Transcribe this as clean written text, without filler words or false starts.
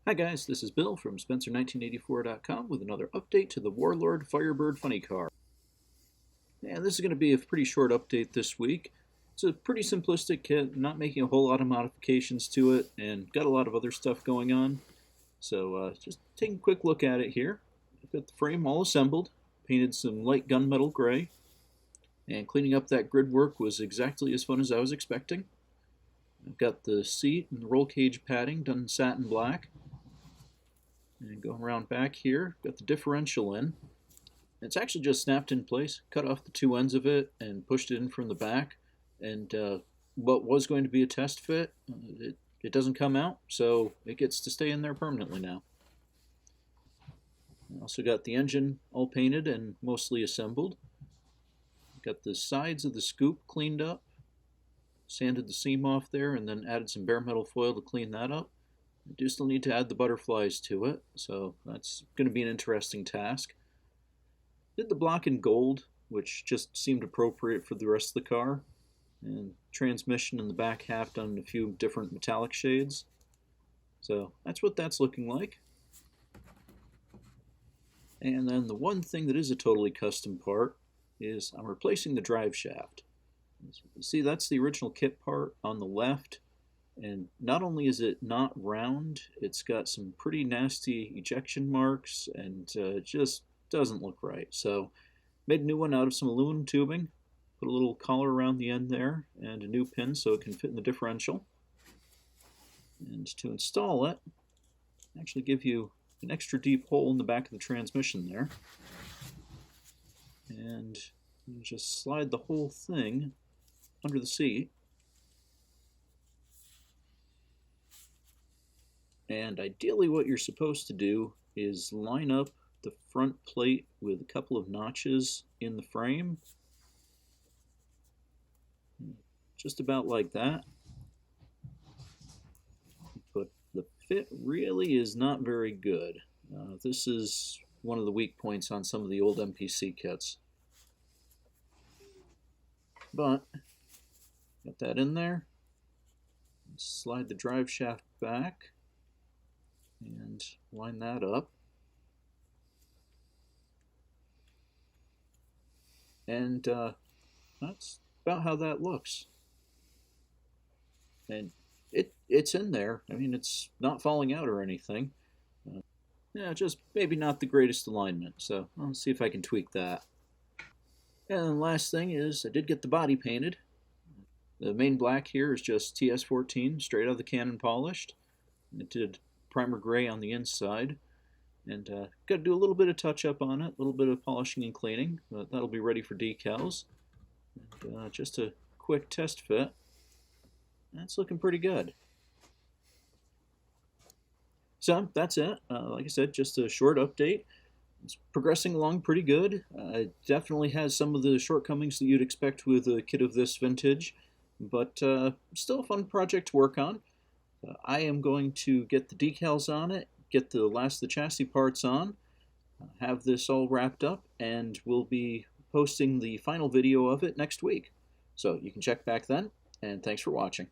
Hi guys, this is Bill from Spencer1984.com with another update to the Warlord Firebird funny car. And this is going to be a pretty short update this week. It's a pretty simplistic kit, not making a whole lot of modifications to it, and got a lot of other stuff going on. So just taking a quick look at it here. I've got the frame all assembled, painted some light gunmetal gray, and cleaning up that grid work was exactly as fun as I was expecting. I've got the seat and the roll cage padding done in satin black. And going around back here, got the differential in. It's actually just snapped in place, cut off the two ends of it and pushed it in from the back. And what was going to be a test fit, it doesn't come out, so it gets to stay in there permanently now. I also got the engine all painted and mostly assembled. Got the sides of the scoop cleaned up, sanded the seam off there, and then added some bare metal foil to clean that up. I do still need to add the butterflies to it, so that's going to be an interesting task. Did the block in gold, which just seemed appropriate for the rest of the car, and transmission in the back half done in a few different metallic shades. So that's what that's looking like. And then the one thing that is a totally custom part is I'm replacing the drive shaft. You see, that's the original kit part on the left. And not only is it not round, it's got some pretty nasty ejection marks, and it just doesn't look right. So made a new one out of some aluminum tubing, put a little collar around the end there, and a new pin so it can fit in the differential. And to install it, actually give you an extra deep hole in the back of the transmission there. And you just slide the whole thing under the seat. And ideally what you're supposed to do is line up the front plate with a couple of notches in the frame. Just about like that. But the fit really is not very good. This is one of the weak points on some of the old MPC kits. But, got that in there. Slide the drive shaft back and line that up. And that's about how that looks. And it's in there. I mean, it's not falling out or anything. Yeah, just maybe not the greatest alignment. So I'll see if I can tweak that. And the last thing is I did get the body painted. The main black here is just TS14, straight out of the cannon polished. I did primer gray on the inside, and got to do a little bit of touch up on it, a little bit of polishing and cleaning, but that'll be ready for decals. And, just a quick test fit. That's looking pretty good. So that's it. Like I said, just a short update. It's progressing along pretty good. It definitely has some of the shortcomings that you'd expect with a kit of this vintage, but still a fun project to work on. I am going to get the decals on it, get the last of the chassis parts on, have this all wrapped up, and we'll be posting the final video of it next week. So you can check back then, and thanks for watching.